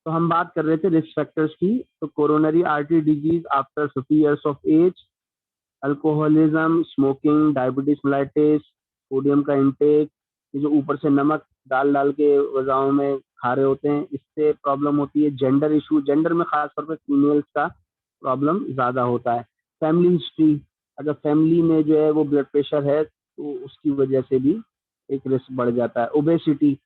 तो हम बात कर रहे थे रिस्क फैक्टर्स की। तो coronary artery disease after 50 years of age, alcoholism, smoking, diabetes mellitus, sodium का इंटेक, ये जो ऊपर से नमक डाल डाल के गजाओं में खा रहे होते हैं, इससे प्रॉब्लम होती है। जेंडर इशू, जेंडर में खासतौर पर फीमेल्स का प्रॉब्लम ज़्यादा होता है। फैमिली हिस्ट्री, अगर फैमिली में जो है वो ब्लड प्रेशर है तो उसकी वजह से भी एक रिस्क बढ़ जाता है। ओबेसिटी,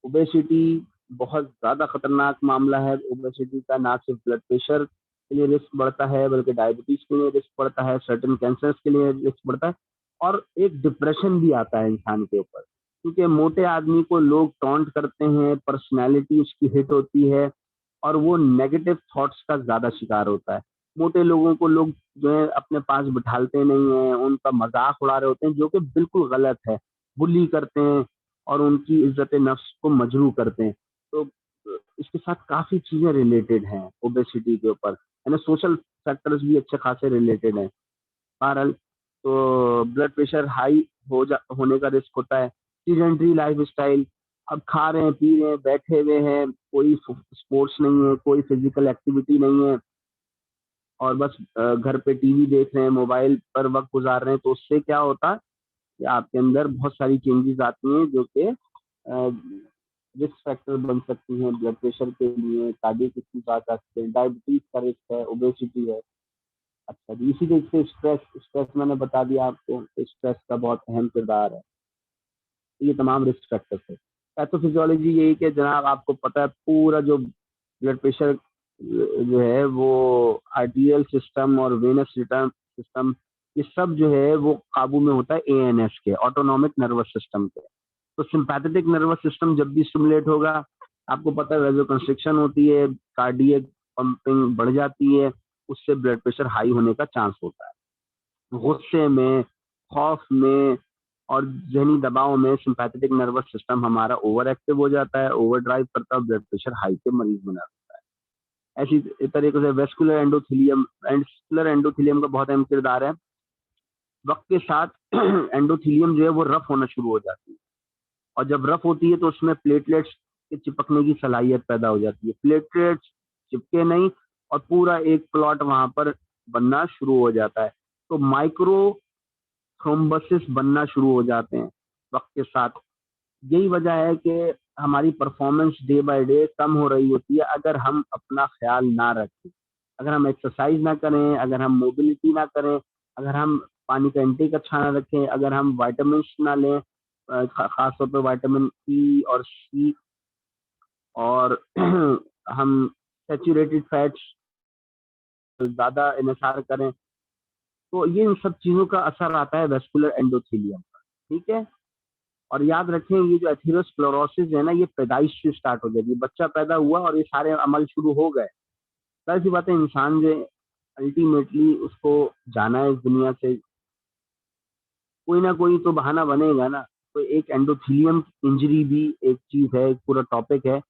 ओबेसिटी बहुत ज़्यादा खतरनाक मामला है। ओबेसिटी का ना सिर्फ ब्लड प्रेशर के लिए रिस्क बढ़ता है, बल्कि डायबिटीज के लिए रिस्क बढ़ता है, सर्टेन कैंसर्स के लिए रिस्क बढ़ता है, और एक डिप्रेशन भी आता है इंसान के ऊपर, क्योंकि मोटे आदमी को लोग टॉन्ट करते हैं, पर्सनैलिटी उसकी हिट होती है और वो नेगेटिव थॉट्स का ज़्यादा शिकार होता है। मोटे लोगों को लोग जो है अपने पास बिठालते नहीं हैं, उनका मजाक उड़ा रहे होते हैं, जो कि बिल्कुल गलत है। बुली करते हैं और उनकी इज्जत नफ्स को मजरू करते हैं। तो इसके साथ काफ़ी चीज़ें रिलेटेड हैं ओबेसिटी के ऊपर, है ना। सोशल फैक्टर्स भी अच्छे खासे रिलेटेड हैं। बहरहाल, तो ब्लड प्रेशर हाई होने का रिस्क होता है। सीडेंटरी लाइफ स्टाइल, अब खा रहे हैं, पी रहे हैं, बैठे हुए हैं, कोई स्पोर्ट्स नहीं है, कोई फिजिकल एक्टिविटी नहीं है, और बस घर पे टीवी देख रहे हैं, मोबाइल पर वक्त गुजार रहे हैं, तो उससे क्या होता है कि आपके अंदर बहुत सारी चेंजेस आती हैं जो कि रिस्क फैक्टर बन सकती हैं ब्लड प्रेशर के लिए। कार्डियक इश्यूज आ सकते हैं, डायबिटीज का रिस्क है, ओबेसिटी है। अच्छा जी, इसी के से स्ट्रेस, स्ट्रेस मैंने बता दिया आपको, स्ट्रेस का बहुत अहम किरदार है। ये तमाम रिस्क फैक्टर्स है। पैथोफिजियोलॉजी यही कि जनाब आपको पता है पूरा जो ब्लड प्रेशर जो है वो आर्टीरियल सिस्टम और वेनस सिस्टम, ये सब जो है वो काबू में होता है एएनएस के, ऑटोनॉमिक नर्वस सिस्टम के। तो सिंपैथेटिक नर्वस सिस्टम जब भी स्टिमुलेट होगा, आपको पता है वेजो कंस्ट्रिक्शन होती है, कार्डियक पंपिंग बढ़ जाती है, उससे ब्लड प्रेशर हाई होने का चांस होता है। गुस्से में, खौफ में और जहनी दबाव में सिंपैथेटिक नर्वस सिस्टम हमारा ओवर एक्टिव हो जाता है, ओवर ड्राइव करता है, ब्लड प्रेशर हाई के मरीज बना देता है। ऐसी तरीके से वेस्कुलर एंडोथीलियम, वेस्कुलर एंडोथीलियम का बहुत अहम किरदार है। वक्त के साथ एंडोथीलियम जो है वो रफ होना शुरू हो जाती है, और जब रफ होती है तो उसमें प्लेटलेट्स के चिपकने की सलाहियत पैदा हो जाती है। प्लेटलेट्स चिपके नहीं और पूरा एक प्लॉट वहां पर बनना शुरू हो जाता है, तो माइक्रो थ्रोम्बोसिस बनना शुरू हो जाते हैं वक्त के साथ। यही वजह है कि हमारी परफॉर्मेंस डे बाय डे कम हो रही होती है अगर हम अपना ख्याल ना रखें, अगर हम एक्सरसाइज ना करें, अगर हम मोबिलिटी ना करें, अगर हम पानी का इंटेक अच्छा ना रखें, अगर हम वाइटामिन ना लें, खासतौर पर विटामिन ई और सी, और हम सेचुरेटेड फैट्स ज़्यादा इन्हेसार करें, तो ये इन सब चीज़ों का असर आता है वेस्कुलर एंडोथेलियम पर। ठीक है। और याद रखें, ये जो एथेरोस्क्लेरोसिस है ना, ये पैदाइश से स्टार्ट हो जाती है। बच्चा पैदा हुआ और ये सारे अमल शुरू हो गए। जाहिर सी बात है, इंसान जो अल्टीमेटली उसको जाना है इस दुनिया से, कोई ना कोई तो बहाना बनेगा ना। तो एक एंडोथेलियम इंजरी भी एक चीज़ है, एक पूरा टॉपिक है।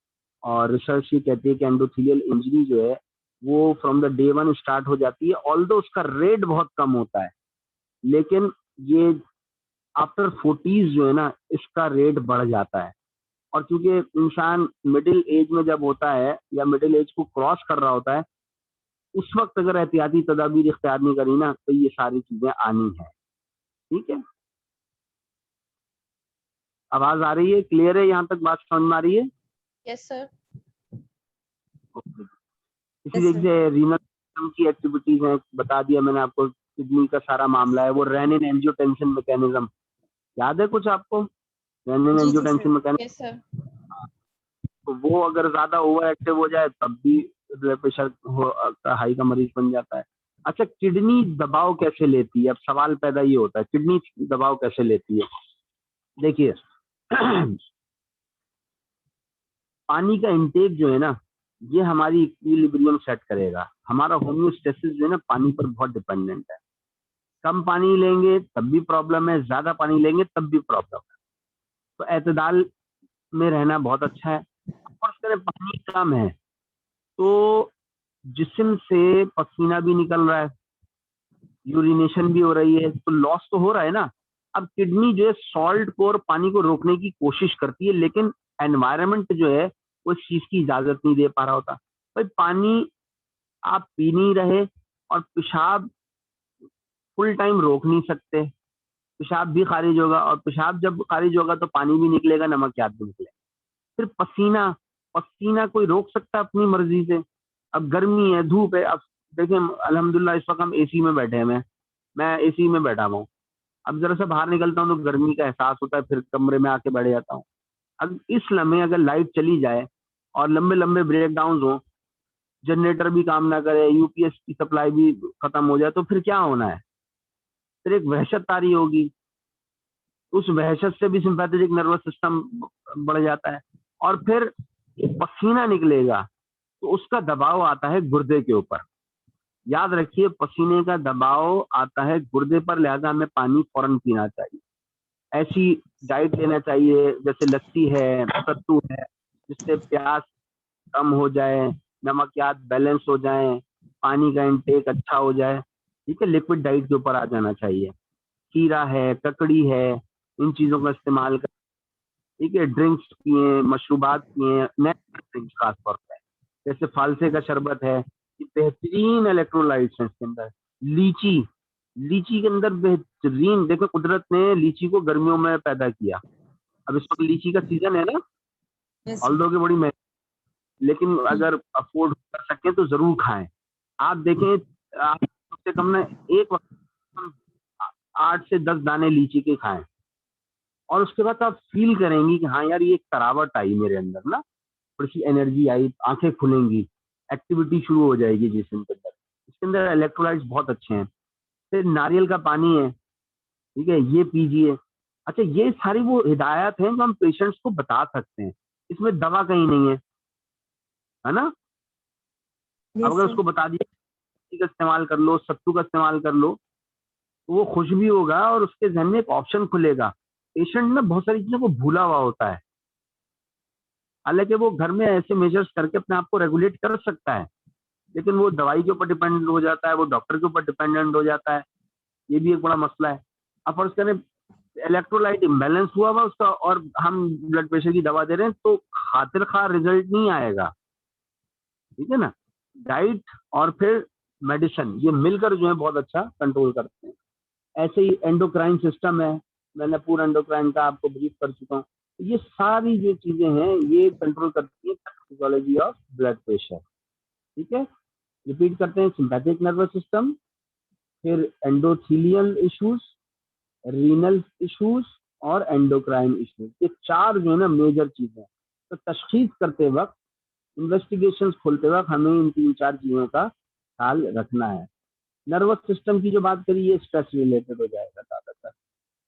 और रिसर्च ये कहती है कि एंडोथेलियल इंजरी जो है वो from the day one start हो जाती है, ऑल्दो उसका रेट बहुत कम होता है, लेकिन ये आफ्टर 40s जो है ना, इसका रेट बढ़ जाता है। और चूंकि इंसान मिडिल एज में जब होता है या मिडिल एज को क्रॉस कर रहा होता है, उस वक्त अगर एहतियाती तदाबीर इख्तियार नहीं करी ना, तो ये सारी चीजें आनी है। ठीक है। आवाज आ रही है? क्लियर है? यहाँ तक बात समझ में आ रही है? Yes sir. इसी तरीके से रीनल सिस्टम की एक्टिविटीज हैं, बता दिया मैंने आपको। किडनी का सारा मामला है, वो रेनिन एंजियोटेंसिन मैकेनिज्म याद है कुछ आपको? रेनिन जी जी angiotensin sir. Mechanism, yes sir. तो वो अगर ज्यादा ओवर एक्टिव हो जाए तब भी ब्लड प्रेशर हाई का मरीज बन जाता है। अच्छा, किडनी दबाव कैसे लेती है? अब सवाल पैदा ये होता है, किडनी दबाव कैसे लेती है? देखिए, पानी का इंटेक जो है ना, ये हमारी इक्विलिब्रियम सेट करेगा। हमारा होम्योस्टेसिस जो है ना, पानी पर बहुत डिपेंडेंट है। कम पानी लेंगे तब भी प्रॉब्लम है, ज्यादा पानी लेंगे तब भी प्रॉब्लम है। तो एतदाल में रहना बहुत अच्छा है। और करें पानी कम है तो जिस्म से पसीना भी निकल रहा है, यूरिनेशन भी हो रही है, तो लॉस तो हो रहा है ना। अब किडनी जो है सॉल्ट को और पानी को रोकने की कोशिश करती है, लेकिन एनवायरनमेंट जो है उस चीज की इजाजत नहीं दे पा रहा होता। भाई पानी आप पी नहीं रहे और पेशाब फुल टाइम रोक नहीं सकते, पेशाब भी खारिज होगा, और पेशाब जब खारिज होगा तो पानी भी निकलेगा, नमकियात भी निकलेगा। फिर पसीना, पसीना कोई रोक सकता है अपनी मर्जी से? अब गर्मी है, धूप है, अब देखें अल्हम्दुलिल्लाह इस वक्त हम एसी में बैठे हैं, मैं एसी में बैठा हुआ हूँ। अब जरा सा बाहर निकलता हूँ तो गर्मी का एहसास होता है, फिर कमरे में आके बैठ जाता हूँ। अब इस लम्हे अगर लाइट चली जाए और लंबे लंबे ब्रेक डाउन हो, जनरेटर भी काम ना करे, यूपीएस की सप्लाई भी खत्म हो जाए, तो फिर क्या होना है? फिर एक वहशत तारी होगी, उस वहशत से भी सिंपैथेटिक नर्वस सिस्टम बढ़ जाता है, और फिर पसीना निकलेगा तो उसका दबाव आता है गुर्दे के ऊपर। याद रखिए, पसीने का दबाव आता है गुर्दे पर, लिहाजा हमें पानी फौरन पीना चाहिए। ऐसी डाइट लेना चाहिए जैसे लस्सी है, सत्तू है, जिससे प्यास कम हो जाए, नमकियात बैलेंस हो जाए, पानी का इंटेक अच्छा हो जाए। ठीक है, लिक्विड डाइट के ऊपर आ जाना चाहिए। खीरा है, ककड़ी है, इन चीजों का इस्तेमाल कर। ठीक है, ड्रिंक्स पिए, मशरूबात पिए, नेचुरल ड्रिंक्स खासतौर पर, जैसे फालसे का शरबत है, ये बेहतरीन इलेक्ट्रोलाइट्स हैं इसके अंदर। लीची, लीची के अंदर बेहतरीन, देखो कुदरत ने लीची को गर्मियों में पैदा किया। अब इस वक्त लीची का सीजन है ना, यस ऑल्दो की बड़ी महंगी, लेकिन अगर अफोर्ड कर सकें तो जरूर खाएं। आप देखें, आप कम से कम ना एक वक्त हम 8 से 10 दाने लीची के खाएं, और उसके बाद आप फील करेंगी कि हाँ यार, ये एक तरावट आई मेरे अंदर ना, थोड़ी सी एनर्जी आई, आंखें खुलेंगी, एक्टिविटी शुरू हो जाएगी जिसम के अंदर। इसके अंदर इलेक्ट्रोलाइट्स बहुत अच्छे हैं। फिर नारियल का पानी है, ठीक है, ये पीजिए। अच्छा, ये सारी वो हिदायत हैं जो हम पेशेंट्स को बता सकते हैं, इसमें दवा कहीं नहीं है ना। अब यस अगर सर। उसको बता दिया का इस्तेमाल कर लो, सत्तू का इस्तेमाल कर लो, तो वो खुश भी होगा और उसके जहन में एक ऑप्शन खुलेगा। पेशेंट ना बहुत सारी चीजों को भूला हुआ होता है, हालांकि वो घर में ऐसे मेजर्स करके अपने आप को रेगुलेट कर सकता है, लेकिन वो दवाई के ऊपर डिपेंडेंट हो जाता है, वो डॉक्टर के ऊपर डिपेंडेंट हो जाता है। ये भी एक बड़ा मसला है। अब फर्ज करें इलेक्ट्रोलाइट इम्बैलेंस हुआ हुआ उसका, और हम ब्लड प्रेशर की दवा दे रहे हैं, तो खातिर खा रिजल्ट नहीं आएगा। ठीक है ना, डाइट और फिर मेडिसिन, ये मिलकर जो है बहुत अच्छा कंट्रोल करते हैं। ऐसे ही एंडोक्राइन सिस्टम है, मैंने पूरा एंडोक्राइन का आपको ब्रीफ कर चुका हूँ। ये सारी जो चीजें हैं ये कंट्रोल करती है फिजियोलॉजी ऑफ ब्लड प्रेशर। ठीक है, रिपीट करते हैं, सिंपैथिक नर्वस सिस्टम, फिर एंडोथीलियल इश्यूज, रीनल इश्यूज, और एंडोक्राइन इश्यूज। ये चार जो है ना मेजर चीजें। तो तशखीस करते वक्त, इन्वेस्टिगेशंस खोलते वक्त हमें इन 3-4 चीजों का ख्याल रखना है। नर्वस सिस्टम की जो बात करी, ये स्ट्रेस रिलेटेड हो जाएगा ज्यादातर।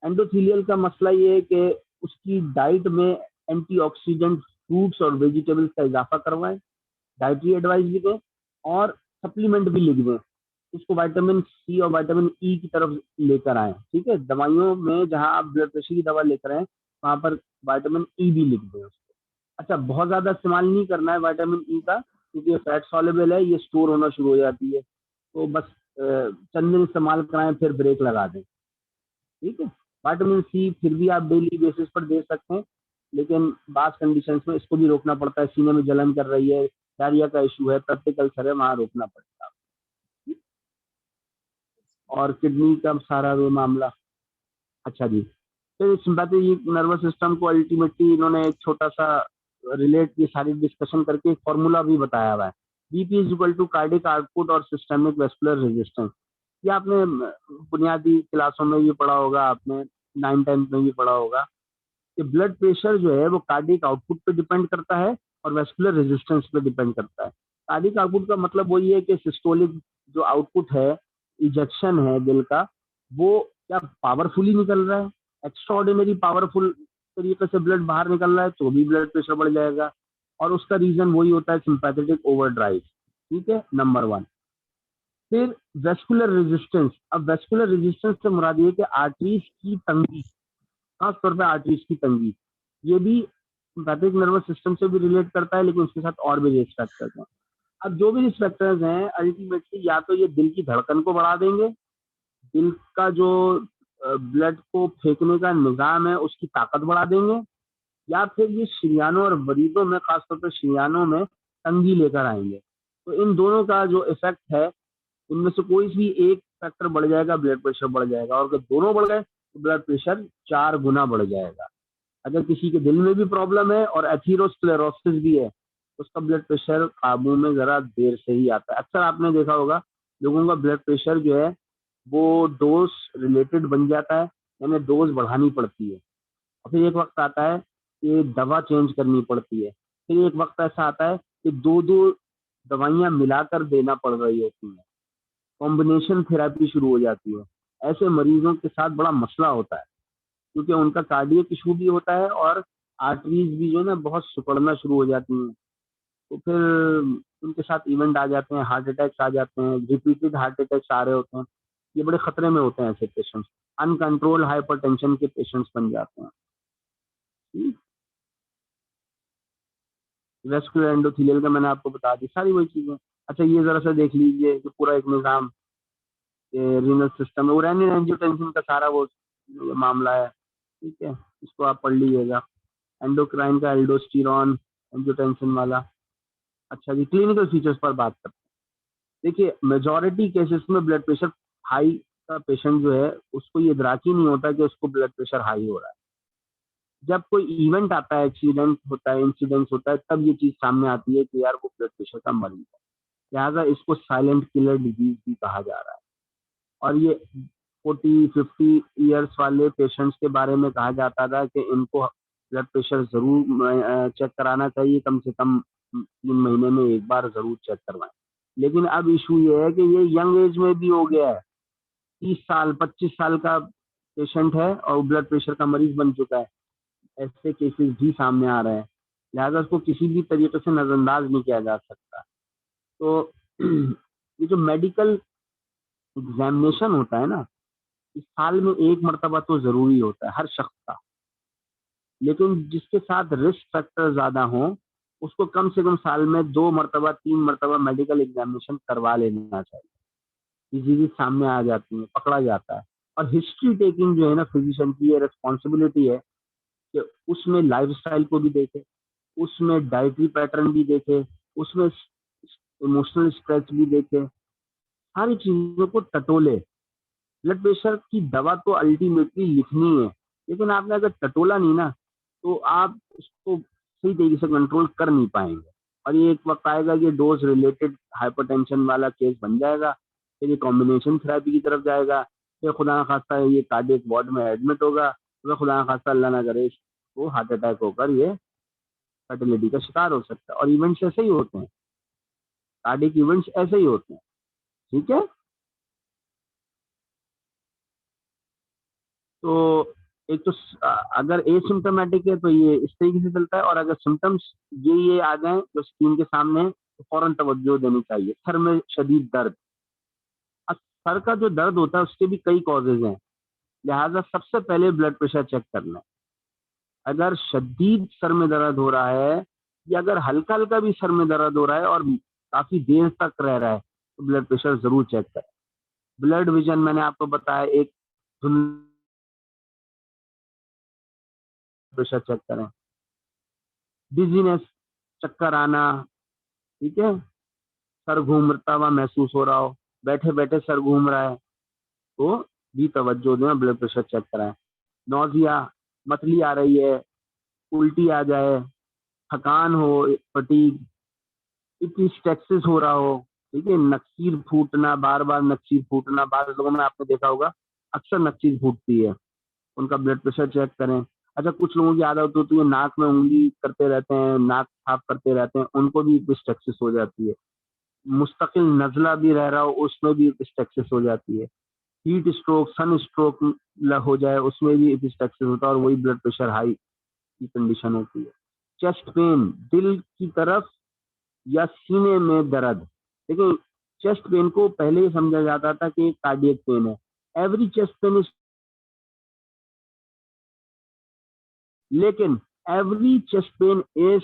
एंडोथीलियल का मसला ये है कि उसकी डाइट में एंटीऑक्सीडेंट फ्रूट्स और वेजिटेबल्स का इजाफा करवाएं, डाइटरी एडवाइस भी दें, और सप्लीमेंट भी लिख दें, उसको विटामिन सी और विटामिन ई की तरफ लेकर आए। ठीक है, दवाइयों में जहां आप ब्लड प्रेशर की दवा लेकर आए, वहां पर विटामिन ई भी लिख दें उसको। अच्छा, बहुत ज्यादा इस्तेमाल नहीं करना है विटामिन ई का, क्योंकि ये फैट सॉल्युबल है, ये स्टोर होना शुरू हो जाती है, तो बस चंद दिन इस्तेमाल कराएं फिर ब्रेक लगा दें। ठीक है, विटामिन सी फिर भी आप डेली बेसिस पर दे सकते हैं, लेकिन बास कंडीशंस में इसको भी रोकना पड़ता है। सीने में जलन कर रही है, डायरिया का इशू है, पेप्टिक अल्सर है, वहां रोकना पड़ता है। और किडनी का सारा वो मामला। अच्छा जी, फिर सिंपैथेटिक नर्वस सिस्टम को अल्टीमेटली इन्होंने एक छोटा सा रिलेट की सारी डिस्कशन करके एक फॉर्मूला भी बताया हुआ है। BP is equal to cardiac output और सिस्टमिक वेस्कुलर रेजिस्टेंस। ये आपने बुनियादी क्लासों में भी पढ़ा होगा, आपने 9-10 में भी पढ़ा होगा कि ब्लड प्रेशर जो है वो कार्डिक आउटपुट पे डिपेंड करता है और वेस्कुलर रेजिस्टेंस पे डिपेंड करता है। कार्डिक आउटपुट का मतलब वही है कि सिस्टोलिक जो आउटपुट है, इजेक्शन है दिल का, वो क्या पावरफुली निकल रहा है, एक्स्ट्राऑर्डिनरी पावरफुल तरीके से ब्लड बाहर निकल रहा है, तो भी ब्लड प्रेशर बढ़ जाएगा। और उसका रीजन वही होता है, सिंपैथेटिक ओवरड्राइव। ठीक है, नंबर 1। फिर वेस्कुलर रेजिस्टेंस। अब वेस्कुलर रेजिस्टेंस से मुराद ये कि आर्टरीज की तंगी, खासतौर पर आर्टरीज की तंगी, ये भी सिंपैथिक नर्वस सिस्टम से भी रिलेट करता है, लेकिन उसके साथ और भी रिस्क फैक्टर्स हैं। अब जो भी रिस्क फैक्टर्स हैं अल्टीमेटली या तो ये दिल की धड़कन को बढ़ा देंगे, दिल का जो ब्लड को फेंकने का निजाम है उसकी ताकत बढ़ा देंगे, या फिर ये शरियानों और मरीजों में, खासतौर पर शरियानों में तंगी लेकर आएंगे। तो इन दोनों का जो इफेक्ट है, इनमें से कोई भी एक फैक्टर बढ़ जाएगा, ब्लड प्रेशर बढ़ जाएगा, और अगर दोनों बढ़ गए तो ब्लड प्रेशर 4 गुना बढ़ जाएगा। अगर किसी के दिल में भी प्रॉब्लम है और एथीरोस्क्लेरोसिस भी है, तो उसका ब्लड प्रेशर काबू में जरा देर से ही आता है। अक्सर आपने देखा होगा लोगों का ब्लड प्रेशर जो है वो डोज रिलेटेड बन जाता है, यानी डोज बढ़ानी पड़ती है, और फिर एक वक्त आता है कि दवा चेंज करनी पड़ती है, फिर एक वक्त ऐसा आता है कि दो दो दवाइयां मिलाकर देना पड़ रही होती हैं, कॉम्बिनेशन थेरेपी शुरू हो जाती है। ऐसे मरीजों के साथ बड़ा मसला होता है, क्योंकि उनका कार्डियक इशू भी होता है और आर्टरीज भी जो है ना बहुत सिकुड़ना शुरू हो जाती हैं। तो फिर उनके साथ इवेंट आ जाते हैं, हार्ट अटैक्स आ जाते हैं, रिपीटेड हार्ट अटैक्स आ रहे होते हैं। ये बड़े खतरे में होते हैं ऐसे पेशेंट्स, अनकंट्रोल हाइपरटेंशन के पेशेंट्स बन जाते हैं। वेस्कुलर एंडोथेलियल का मैंने आपको बता दी सारी वही चीजें। अच्छा, ये जरा सा देख लीजिए कि पूरा एक निज़ाम, रीनल सिस्टम और रेनिन एंजियोटेंसिन का सारा वो ये मामला है। ठीक है, इसको आप पढ़ लीजिएगा। एंडोक्राइन का एल्डोस्टेरॉन एंजियोटेंसिन वाला। अच्छा जी, क्लिनिकल फीचर्स पर बात करते हैं। देखिए, मेजॉरिटी केसेस में ब्लड प्रेशर हाई का पेशेंट जो है उसको ये इदराक ही नहीं होता कि उसको ब्लड प्रेशर हाई हो रहा है। जब कोई इवेंट आता है, एक्सीडेंट होता है, इंसिडेंट होता है, तब ये चीज सामने आती है कि यार वो ब्लड प्रेशर का मरीज है। लिहाजा इसको साइलेंट किलर डिजीज भी कहा जा रहा है। और ये 40-50 ईयर्स वाले पेशेंट्स के बारे में कहा जाता था कि इनको ब्लड प्रेशर जरूर चेक कराना चाहिए, कम से कम 3 महीने में एक बार जरूर चेक करवाएं। लेकिन अब इशू ये है कि ये यंग एज में भी हो गया है, 30 साल 25 साल का पेशेंट है और ब्लड प्रेशर का मरीज बन चुका है। ऐसे केसेस भी सामने आ रहे हैं, लिहाजा उसको किसी भी तरीके से नजरअंदाज नहीं किया जा सकता। तो ये जो मेडिकल एग्जामिनेशन होता है ना, इस साल में एक मर्तबा तो जरूरी होता है हर शख्स का, लेकिन जिसके साथ रिस्क फैक्टर ज्यादा हो उसको कम से कम साल में 2 मर्तबा 3 मर्तबा मेडिकल एग्जामिनेशन करवा लेना चाहिए। डिजीज सामने आ जाती है, पकड़ा जाता है। और हिस्ट्री टेकिंग जो है ना, फिजिशियन की ये रिस्पॉन्सिबिलिटी है कि उसमें लाइफस्टाइल को भी देखे, उसमें डाइटरी पैटर्न भी देखे, उसमें इमोशनल स्ट्रेस भी देखे, सारी चीजों को टटोले। ब्लड प्रेशर की दवा तो अल्टीमेटली लिखनी है, लेकिन आपने अगर टटोला नहीं ना, तो आप उसको सही तरीके से कंट्रोल कर नहीं पाएंगे। और ये एक वक्त आएगा कि डोज रिलेटेड हाइपरटेंशन वाला केस बन जाएगा, फिर ये कॉम्बिनेशन थेरेपी की तरफ जाएगा, फिर खुदा ना खास्ता ये कार्डियक वार्ड में एडमिट होगा, फिर खुदा ना खास्ता अल्लाह ना करे वो हार्ट अटैक होकर ये फर्टिलिटी का शिकार हो सकता है। और इवेंट्स ऐसे ही होते हैं, कार्डियक इवेंट्स ऐसे ही होते हैं। ठीक है, तो एक तो अगर एसिम्टोमेटिक है तो ये इस तरीके से चलता है, और अगर सिम्टम्स ये आ जाए जो स्क्रीन के सामने है, तो फौरन तवज्जो देनी चाहिए। सर में शदीद दर्द, अब सर का जो दर्द होता है उसके भी कई कॉजेज हैं, लिहाजा सबसे पहले ब्लड प्रेशर चेक करना है। अगर शदीद सर में दर्द हो रहा है या अगर हल्का हल्का भी सर में दर्द हो रहा है और काफी देर तक रह रहा है, तो ब्लड प्रेशर जरूर चेक करें। ब्लड विजन मैंने आपको बताया, एक प्रेशर चेक करें। डिजीनेस, चक्कर आना, ठीक है, सर घूमता हुआ महसूस हो रहा हो, बैठे बैठे सर घूम रहा है, तो भी तवज्जो दें, ब्लड प्रेशर चेक कराएं। नौजिया, मतली आ रही है, उल्टी आ जाए, थकान हो, फटीग, इपिस्टेक्सिस हो रहा हो, ठीक है, नक्सीर फूटना, बार बार नक्सीर फूटना, बार लोगों में आपने देखा होगा अक्सर नक्सीर फूटती है, उनका ब्लड प्रेशर चेक करें। अच्छा, कुछ लोगों की आदत होती है नाक में उंगली करते रहते हैं, नाक साफ करते रहते हैं, उनको भी इपिस्टेक्सिस हो जाती है। मुस्तकिल नजला भी रह रहा हो उसमें भी इपिस्टेक्सिस हो जाती है। हीट स्ट्रोक, सन स्ट्रोक हो जाए उसमें भी इपिस्टेक्सिस होता है, और वही ब्लड प्रेशर हाई की कंडीशन होती है। चेस्ट पेन, दिल की तरफ या सीने में दर्द। देखिए, चेस्ट पेन को पहले ही समझा जाता था कि कार्डियक पेन है। एवरी चेस्ट पेन इज, लेकिन every chest pain is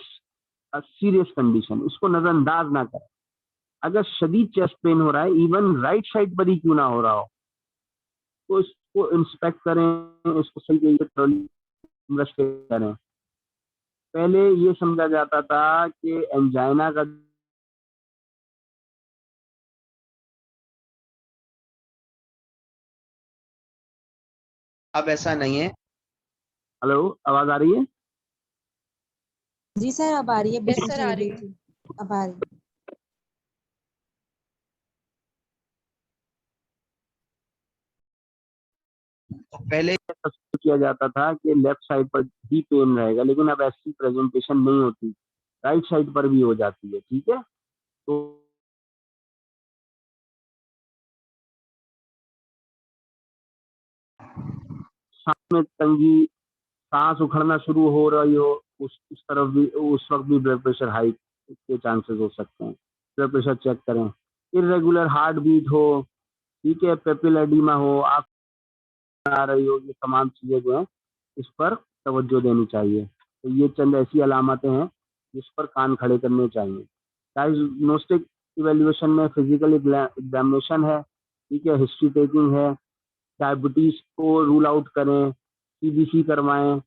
a serious condition, इसको नजरअंदाज ना करें। अगर शदीद चेस्ट पेन हो रहा है, इवन राइट साइड पर ही क्यों ना हो रहा हो, तो इसको इंस्पेक्ट करें, इसको सही तरीके से इन्वेस्टिगेट करें। पहले ये समझा जाता था कि एंजाइना का अब ऐसा नहीं है। हेलो, आवाज आ रही है? जी सर, अब आ रही है, बीच यस में सर, चली आ गई रही है। थी। अब आ रही है। पहले किया जाता था कि लेफ्ट साइड पर भी पेन रहेगा, लेकिन अब ऐसी प्रेजेंटेशन नहीं होती, राइट साइड पर भी हो जाती है। ठीक है, तो सांस में तंगी, सांस उखड़ना शुरू हो रही हो, उस तरफ भी, उस वक्त भी ब्लड प्रेशर हाई के चांसेस हो सकते हैं। ब्लड प्रेशर चेक करें। इरेगुलर हार्ट बीट हो, ठीक है, पेपिल हो, आँख आ रही हो, ये तमाम चीजें जो है इस पर तवज्जो देनी चाहिए। तो ये चंद ऐसी अलामतें हैं जिस पर कान खड़े करने चाहिए। डायग्नोस्टिक इवेल्युएशन में फिजिकल एग्जामिनेशन है, ठीक है, हिस्ट्री टेकिंग है, डायबिटीज को रूल आउट करें, सीबीसी करवाएं।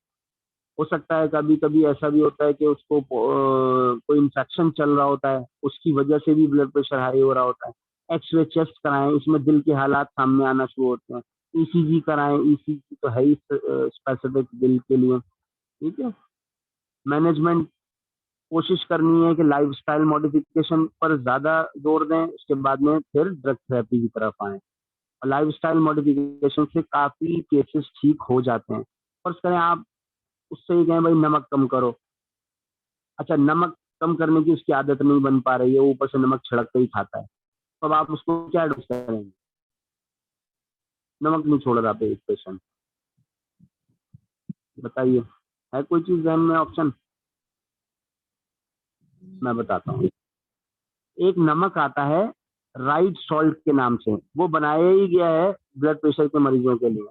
हो सकता है कभी कभी ऐसा भी होता है कि उसको कोई इन्फेक्शन चल रहा होता है, उसकी वजह से भी ब्लड प्रेशर हाई हो रहा होता है। एक्सरे चेस्ट कराएं, इसमें दिल के हालात सामने आना शुरू होते हैं। ईसीजी कराएं, ईसीजी तो है ही स्पेसिफिक दिल के लिए। ठीक है, मैनेजमेंट कोशिश करनी है कि लाइफस्टाइल मॉडिफिकेशन पर ज्यादा जोर दें, उसके बाद में फिर ड्रग थेरेपी की तरफ आए। और लाइफस्टाइल मॉडिफिकेशन से काफी केसेस ठीक हो जाते हैं। फर्ज करें आप उससे ही कहें भाई नमक कम करो, अच्छा नमक कम करने की उसकी आदत नहीं बन पा रही है, ऊपर से नमक छिड़क के ही खाता है, तो अब आप उसको क्या एडवाइस करेंगे? नमक नहीं छोड़ रहा पे एक पेशेंट, बताइए, है कोई चीज जहन में ऑप्शन? मैं बताता हूँ। एक नमक आता है राइट सॉल्ट के नाम से, वो बनाया ही गया है ब्लड प्रेशर के मरीजों के लिए।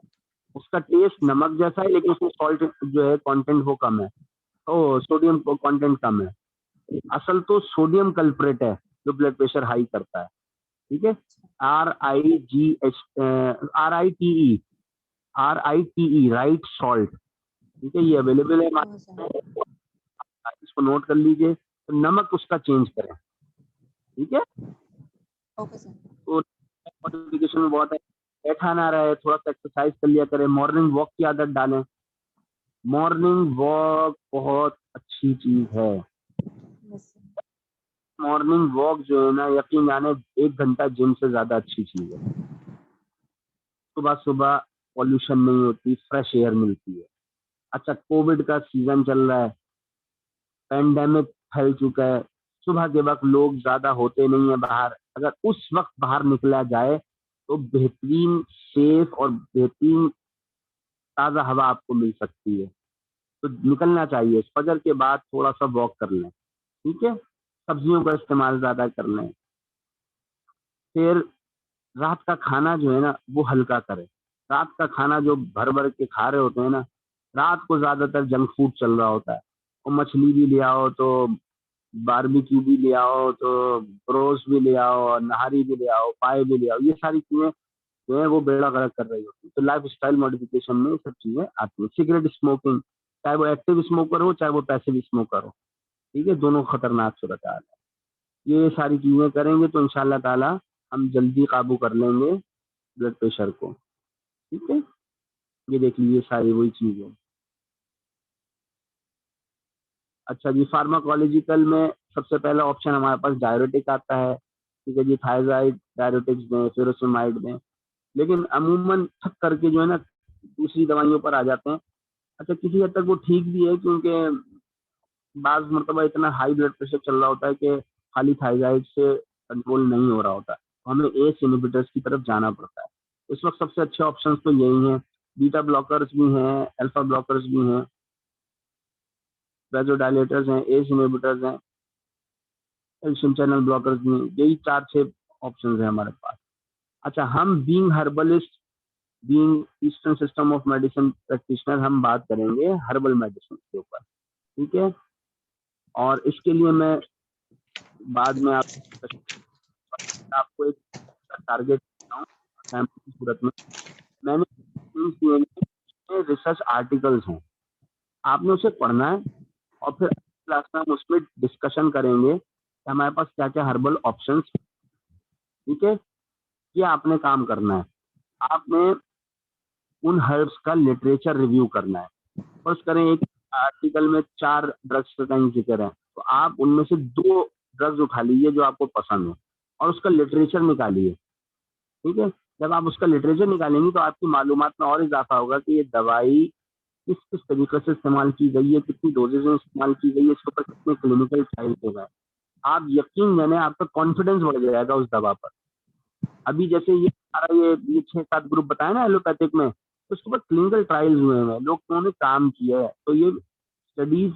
उसका टेस्ट नमक जैसा है, लेकिन उसमें सॉल्ट जो है कंटेंट वो कम है, ओ सोडियम कंटेंट कम है। असल तो सोडियम कल्प्रेट है जो ब्लड प्रेशर हाई करता है। ठीक है, RITE, RITE, राइट सॉल्ट। ठीक है, ये अवेलेबल है ओके सर। हमारे, इसको नोट कर लीजिए। तो नमक उसका चेंज करें। ठीक है, ओके सर। तो नोटिफिकेशन में बहुत है, बैठा ना रहे, थोड़ा सा एक्सरसाइज कर लिया करें, मॉर्निंग वॉक की आदत डालें। मॉर्निंग वॉक बहुत अच्छी चीज है। Yes sir. मॉर्निंग वॉक जो है ना, यकीन जाने 1 घंटा जिम से ज्यादा अच्छी चीज है। सुबह सुबह पॉल्यूशन नहीं होती, फ्रेश एयर मिलती है। अच्छा, कोविड का सीजन चल रहा है, पेंडेमिक फैल चुका है, सुबह के वक्त लोग ज्यादा होते नहीं है बाहर, अगर उस वक्त बाहर निकला जाए तो बेहतरीन सेफ और बेहतरीन ताज़ा हवा आपको मिल सकती है। तो निकलना चाहिए, फजर के बाद थोड़ा सा वॉक कर लें। ठीक है, सब्जियों का इस्तेमाल ज़्यादा कर लें। फिर रात का खाना जो है ना वो हल्का करें। रात का खाना जो भर भर के खा रहे होते हैं ना, रात को ज़्यादातर जंक फूड चल रहा होता है। और मछली भी ले आओ तो बारबेक्यू भी ले आओ, तो रोस्ट भी ले आओ, नहारी भी ले आओ, पाए भी ले आओ, ये सारी चीज़ें जो है वो बेड़ा गर्क कर रही होती है। तो लाइफ स्टाइल मॉडिफिकेशन में ये सब चीजें आती हैं। सिगरेट स्मोकिंग, चाहे वो एक्टिव स्मोकर हो चाहे वो पैसिव स्मोकर हो, ठीक है, दोनों खतरनाक सूरत हाल है। ये सारी चीजें करेंगे तो इंशाल्लाह ताला हम जल्दी काबू कर लेंगे ब्लड प्रेशर को। ठीक है, ये देख लीजिए सारी वही चीजें। अच्छा जी, फार्माकोलॉजिकल में सबसे पहला ऑप्शन हमारे पास डायरेटिक आता है। ठीक है जी, थायराइड डायरेटिक्स दें, फेरोसोमाइड दें, लेकिन अमूमन थक करके जो है ना दूसरी दवाइयों पर आ जाते हैं। अच्छा, किसी हद तक वो ठीक भी है, क्योंकि बाज मरतबा इतना हाई ब्लड प्रेशर चल रहा होता है कि खाली थायराइड से कंट्रोल नहीं हो रहा होता, तो हमें एस इनहिबिटर्स की तरफ जाना पड़ता है। इस वक्त सबसे अच्छे ऑप्शन तो यही हैं। बीटा ब्लॉकर्स भी हैं, अल्फा ब्लॉकर्स भी हैं, वेजोडाइलेटर्स हैं, एस इनहिबिटर्स हैं, कैल्शियम चैनल ब्लॉकर्स भी हैं। यही 4-6 ऑप्शन है हमारे पास। अच्छा, हम being herbalist, being eastern system of medicine practitioner, हम बात करेंगे हर्बल मेडिसिन के ऊपर। ठीक है, और इसके लिए मैं बाद में आपको एक टारगेट देता हूँ सैम्पल की सूरत में। मैंने रिसर्च आर्टिकल्स हैं, आपने उसे पढ़ना है, और फिर क्लास में हम उसमें डिस्कशन करेंगे कि हमारे पास क्या क्या हर्बल ऑप्शंस, ठीक है। ये आपने काम करना है, आपने उन हर्ब्स का लिटरेचर रिव्यू करना है। फर्स्ट करें, एक आर्टिकल में 4 ड्रग्स का कहीं जिक्र है, तो आप उनमें से 2 ड्रग्स उठा लीजिए जो आपको पसंद हो और उसका लिटरेचर निकालिए, ठीक है। जब आप उसका लिटरेचर निकालेंगे तो आपकी मालूमात में और इजाफा होगा कि ये दवाई किस किस तरीके से इस्तेमाल की गई है, कितनी डोजेज में इस्तेमाल की गई है, इसके ऊपर कितने क्लिनिकल ट्रायल हो गए। आप यकीन जाने आपका कॉन्फिडेंस बढ़ जाएगा उस दवा पर। अभी जैसे ये सारा ये 6-7 ग्रुप बताया ना एलोपैथिक में, तो उसके ऊपर क्लिनिकल ट्रायल्स हुए हैं, लोग उन्होंने काम किया है, तो ये स्टडीज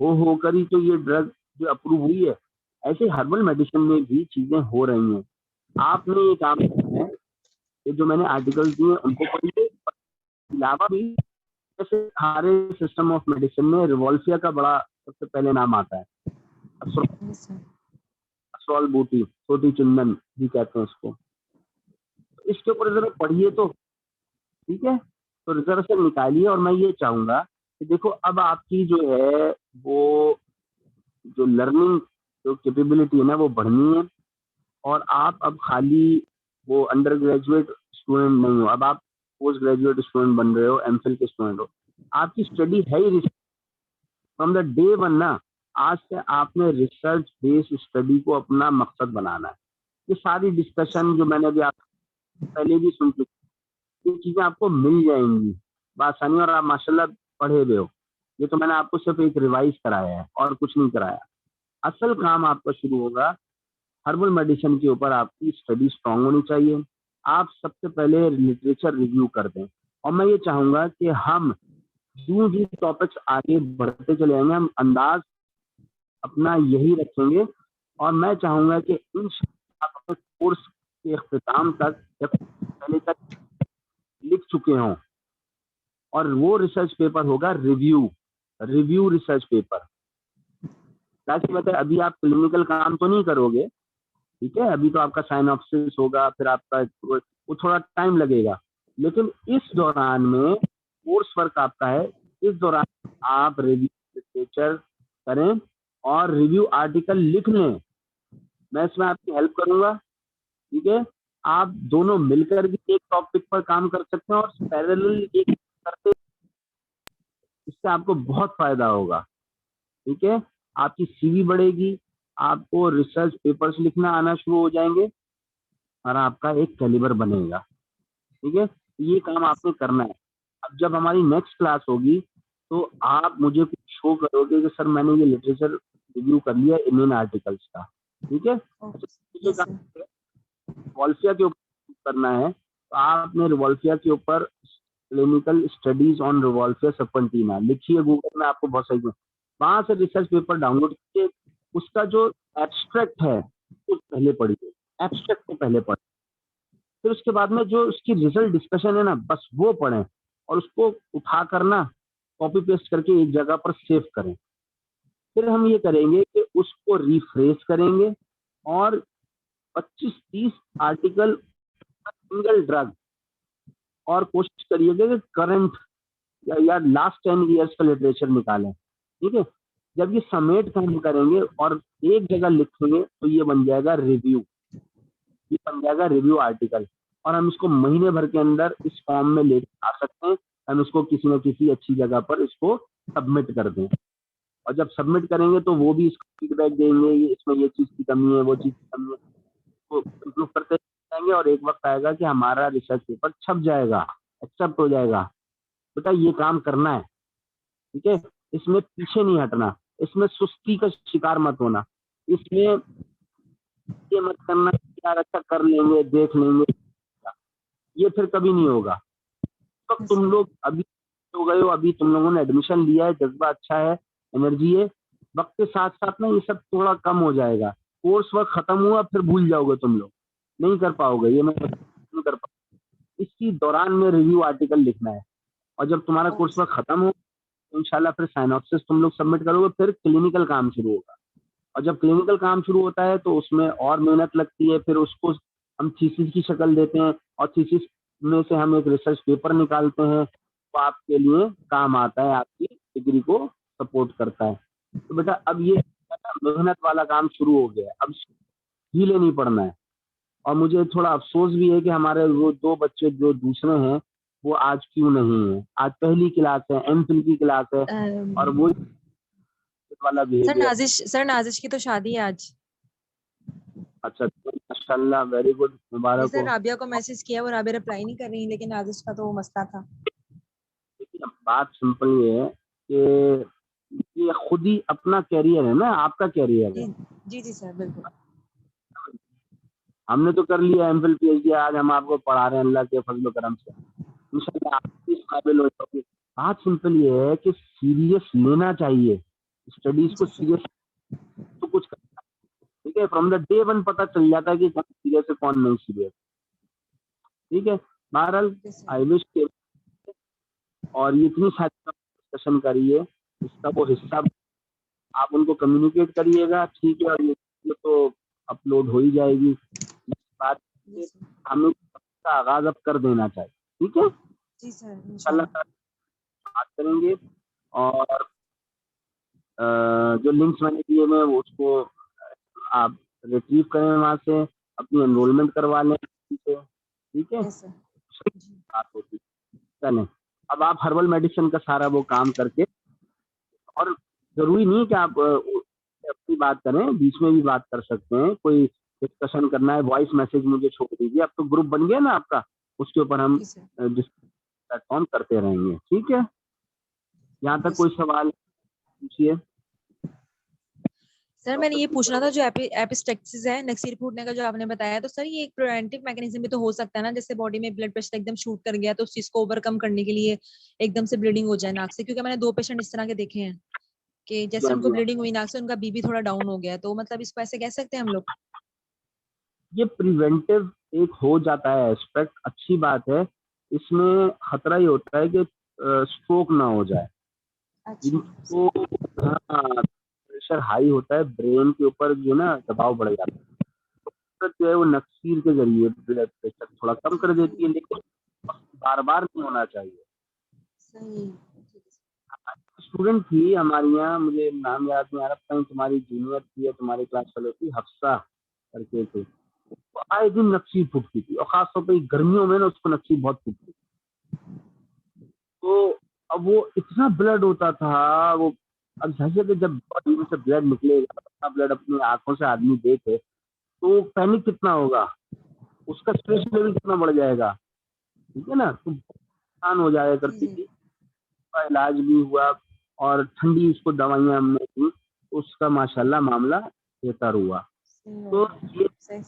हो होकर ही तो ये ड्रग जो अप्रूव हुई है। ऐसे हर्बल मेडिसिन में भी चीजें हो रही हैं। आपने ये काम करना है, ये जो मैंने आर्टिकल्स दिए उनको पढ़िए, अलावा भी जैसे हमारे सिस्टम ऑफ मेडिसिन में रिवॉल्फिया का बड़ा सबसे पहले नाम आता है। Yes, sir. असरॉल बूटी, छोटी चंदन भी कहते हैं इसको। इसके ऊपर जरा पढ़िए तो, ठीक है। तो रिजर्वेशन निकालिए, और मैं ये चाहूंगा कि देखो अब आपकी जो है वो जो लर्निंग जो कैपेबिलिटी है ना वो बढ़नी है, और आप अब खाली वो अंडर ग्रेजुएट स्टूडेंट नहीं हो, अब आप पोस्ट ग्रेजुएट स्टूडेंट बन रहे हो, एमफिल के स्टूडेंट हो। आपकी स्टडी है ही फ्रॉम द डे वन ना। आज से आपने रिसर्च बेस्ड स्टडी को अपना मकसद बनाना है। ये सारी डिस्कशन जो मैंने अभी आप पहले भी सुन चुकी, ये चीजें आपको मिल जाएंगी बआसानी, और आप माशाल्लाह पढ़े हुए हो। ये तो मैंने आपको सिर्फ एक रिवाइज कराया है और कुछ नहीं कराया। असल काम आपका शुरू होगा हर्बल मेडिसिन के ऊपर। आपकी स्टडी स्ट्रांग होनी चाहिए। आप सबसे पहले लिटरेचर रिव्यू कर दें, और मैं ये चाहूंगा कि हम यूं जी टॉपिक्स आगे बढ़ते चले जाएंगे, हम अंदाज अपना यही रखेंगे। और मैं चाहूंगा कि इन आप अपने कोर्स के इख्तिताम तक या पहले तक लिख चुके हों, और वो रिसर्च पेपर होगा रिव्यू रिसर्च पेपर। ताकि मतलब अभी आप क्लिनिकल काम तो नहीं करोगे, ठीक है, अभी तो आपका साइनॉप्सिस होगा, फिर आपका वो थोड़ा टाइम लगेगा, लेकिन इस दौरान में कोर्स वर्क आपका है। इस दौरान आप रिव्यू लिटरेचर करें और रिव्यू आर्टिकल लिख लें। मैं इसमें आपकी हेल्प करूंगा, ठीक है। आप दोनों मिलकर भी एक टॉपिक पर काम कर सकते हैं, और पैरेलल एक करते, इससे आपको बहुत फायदा होगा, ठीक है। आपकी सीवी बढ़ेगी, आपको रिसर्च पेपर्स लिखना आना शुरू हो जाएंगे, और आपका एक कैलिबर बनेगा, ठीक है। ये काम आपने करना है। अब जब हमारी नेक्स्ट क्लास होगी तो आप मुझे कुछ शो करोगे कि सर मैंने ये लिटरेचर रिव्यू कर लिया इन आर्टिकल्स का, ठीक है। Okay. ये Yes, काम sir. रिवॉल्फिया के ऊपर करना है, तो आपने रिवॉल्फिया के ऊपर क्लिनिकल स्टडीज ऑन रिवॉल्फिया सर्पेंटिना लिखिए गूगल में, आपको बहुत सही, वहां से रिसर्च पेपर डाउनलोड कीजिए। उसका जो एब्स्ट्रैक्ट है उसको पहले पढ़िए, एब्स्ट्रैक्ट को पहले पढ़िए, फिर उसके बाद में जो उसकी रिजल्ट डिस्कशन है ना बस वो पढ़ें, और उसको उठा कर ना कॉपी पेस्ट करके एक जगह पर सेव करें। फिर हम ये करेंगे कि उसको रिफ्रेश करेंगे, और 25-30 आर्टिकल सिंगल ड्रग, और कोशिश करिएगा कि करंट या लास्ट 10 ईयर्स का लिटरेचर निकालें, ठीक है। जब ये समेट कर हम करेंगे और एक जगह लिखेंगे तो ये बन जाएगा रिव्यू, ये बन जाएगा रिव्यू आर्टिकल, और हम इसको महीने भर के अंदर इस फॉर्म में ले आ सकते हैं। हम इसको किसी न किसी अच्छी जगह पर इसको सबमिट कर दें, और जब सबमिट करेंगे तो वो भी इसको फीडबैक देंगे, ये इसमें ये चीज़ की कमी है, वो चीज़ की कमी है, तो इम्प्रूव करते जाएंगे, और एक वक्त आएगा कि हमारा रिसर्च पेपर छप जाएगा, एक्सेप्ट हो जाएगा। बेटा ये काम करना है, ठीक है। इसमें पीछे नहीं हटना, इसमें सुस्ती का शिकार मत होना, इसमें ये मत करना कि यार अच्छा कर लेंगे देख लेंगे, ये फिर कभी नहीं होगा। तो Yes, तुम sir. लोग अभी हो गए हो, अभी तुम लोगों ने एडमिशन लिया है, जज्बा अच्छा है, एनर्जी है, वक्त के साथ साथ ना ये सब थोड़ा कम हो जाएगा। कोर्स वर्क खत्म हुआ फिर भूल जाओगे तुम लोग, नहीं कर पाओगे, ये मैं नहीं कर पाऊंगा। इसी दौरान में रिव्यू आर्टिकल लिखना है, और जब तुम्हारा Okay, कोर्स sir. वर्क खत्म हो तो इंशाल्लाह फिर साइनॉप्सिस तुम लोग सबमिट करोगे, फिर क्लिनिकल काम शुरू होगा। और जब क्लिनिकल काम शुरू होता है तो उसमें और मेहनत लगती है, फिर उसको हम थीसिस की शक्ल देते हैं, और थीसिस में से हम एक रिसर्च पेपर निकालते हैं, वो आपके लिए काम आता है, आपकी डिग्री को सपोर्ट करता है। तो बेटा अब ये मेहनत वाला काम शुरू हो गया है, अब ढीले नहीं पड़ना है। और मुझे थोड़ा अफसोस भी है कि हमारे वो 2 बच्चे जो दूसरे हैं, वो आज क्यों नहीं है। आज पहली क्लास है, एमफिल की क्लास है और वो वाला सर बिहेवियर। सर नाजिश की तो शादी है आज। अच्छा, माशाल्लाह, वेरी गुड, जी मुबारक सर, हो। राबिया को मैसेज किया, वो राबिया रिप्लाई नहीं कर रही, लेकिन नाजिश का तो मसला था। देखिए, बात सिंपल ये है कि ये खुद ही अपना कैरियर है ना, आपका कैरियर है। जी जी जी सर, बिल्कुल। हमने तो कर लिया एमफिल पीएचडी, आज हम आपको पढ़ा रहे हैं अल्लाह के फजल करम से। इंशाल्लाह आप भी इस काबिल हो जाओगे। बात सिंपल ये है कि सीरियस लेना चाहिए, स्टडीज को जी सर। सीरियस तो कुछ करना, ठीक है। फ्रॉम द डे वन पता चल जाता है कि कौन सीरियस है कौन नहीं सीरियस, ठीक है। बहरहाल जी सर। आई विश, और ये इतनी सारी डिस्कशन करिए, इसका वो हिस्सा आप उनको कम्युनिकेट करिएगा, ठीक है। और ये तो अपलोड हो ही जाएगी बात, जी सर। हमें इसका आगाज अब कर देना चाहिए, ठीक है। जी सर, अल्लाह इंशाल्लाह। बात करेंगे। और जो लिंक्स मैंने दिए हुए हैं वो उसको आप रिट्रीव करें वहां से, अपनी एनरोलमेंट करवा लें किसी से, ठीक है। Yes sir. जी बात होती चलें। अब आप हर्बल मेडिसिन का सारा वो काम करके, और जरूरी नहीं है कि आप अपनी बात करें, बीच में भी बात कर सकते हैं, कोई डिस्कशन करना है वॉइस मैसेज मुझे छोड़ दीजिए। अब तो ग्रुप बन गया ना आपका, उसके ऊपर हम जी सर। प्लेटफॉर्म करते रहेंगे, ठीक है। यहाँ तक यस कोई सर। सवाल पूछिए। सर मैंने ये पूछना था, जो एपिस्टेक्सिस है, नक्सीर फूटने का जो आपने बताया, तो सर ये एक प्रिवेंटिव मैकेनिज्म भी तो हो सकता है ना, जैसे बॉडी में ब्लड प्रेशर एकदम शूट कर गया तो उस चीज को ओवरकम करने के लिए एकदम से ब्लीडिंग हो जाए नाक से, क्योंकि मैंने 2 पेशेंट इस तरह के देखे हैं कि जैसे हाँ उनको जी, ब्लीडिंग हुई नाक से, उनका बीपी थोड़ा डाउन हो गया, तो मतलब इसको ऐसे कह सकते हैं हम लोग? ये प्रिवेंटिव एक हो जाता है एस्पेक्ट, अच्छी बात है। इसमें खतरा ये होता है कि स्ट्रोक ना हो जाए अच्छा इनको। हाँ, प्रेशर हाई होता है, ब्रेन के ऊपर जो ना दबाव बढ़ जाता है, तो जो है वो नक्सीर के जरिए ब्लड प्रेशर थोड़ा कम जी कर जी, देती है, लेकिन बार बार नहीं होना चाहिए। सही। ठीक है स्टूडेंट थी हमारी यहाँ, मुझे नाम याद नहीं आ रहा, कहीं तुम्हारी जूनियर थी या तुम्हारी क्लास फेलो थी, हफ्सा करके थे। तो आए दिन नक्सीर फूटती थी, और खासतौर पर गर्मियों में ना उसको नक्सीर बहुत फूटती थी। तो अब वो इतना ब्लड होता था वो, अब जैसे कि जब बॉडी में से ब्लड निकलेगा, अपना ब्लड अपनी आंखों से आदमी देखे, तो पैनिक कितना होगा, उसका स्ट्रेस लेवल कितना बढ़ जाएगा, ठीक है ना। तो परेशान हो जाया जी करती जी, थी, उसका इलाज भी हुआ, और ठंडी उसको दवाइयाँ हमने दी, उसका माशाल्लाह मामला बेहतर हुआ। सही हो तो गया। ये सही।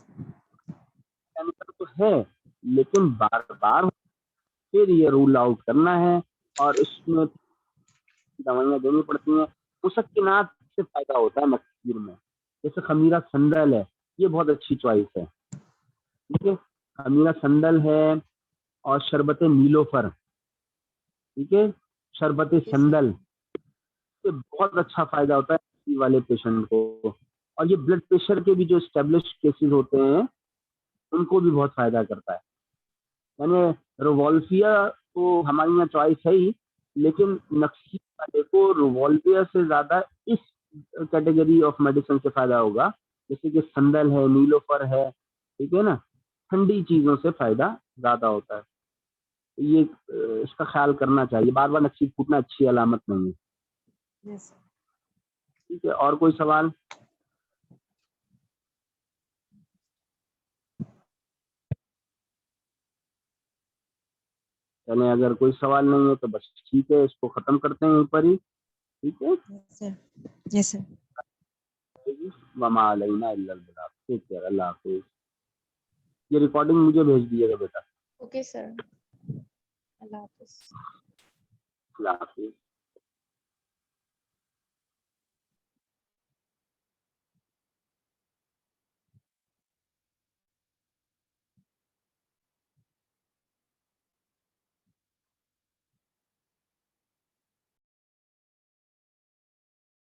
केमिकल तो है, लेकिन बार बार फिर ये रूल आउट करना है, और इसमें दवाइयाँ देनी पड़ती हैं। मुशक्किनात से फायदा होता है नक्सीर में, जैसे खमीरा संदल है, ये बहुत अच्छी चॉइस है, ठीक है। खमीरा संदल है, और शरबत नीलोफर, ठीक है, शरबत जी सर। संदल, से बहुत अच्छा फायदा होता है नक्सीर वाले पेशेंट को। और ये ब्लड प्रेशर के भी जो स्टेब्लिश केसेस होते हैं, उनको भी बहुत फायदा करता है। यानी रोवोल्फिया तो हमारी यहाँ चॉइस है ही, लेकिन नक्सीर वाले को रोवोल्फिया से ज्यादा इस कैटेगरी ऑफ मेडिसिन से फायदा होगा, जैसे कि संदल है, नीलोफर है, ठीक है ना। ठंडी चीजों से फायदा ज्यादा होता है। तो ये इसका ख्याल करना चाहिए, बार बार नक्सीर फूटना अच्छी अलामत नहीं है, यस सर। ठीक है। और कोई सवाल? चलें, अगर कोई सवाल नहीं है तो बस ठीक है, इसको खत्म करते हैं यहीं पर ही, ठीक है। Yes sir. Yes sir. वमा अलैना इल्लल बलाग। ठीक है, अल्लाह हाफिज। ये रिकॉर्डिंग मुझे भेज दिएगा बेटा। Okay sir. अल्लाह हाफिज। अल्लाह हाफिज।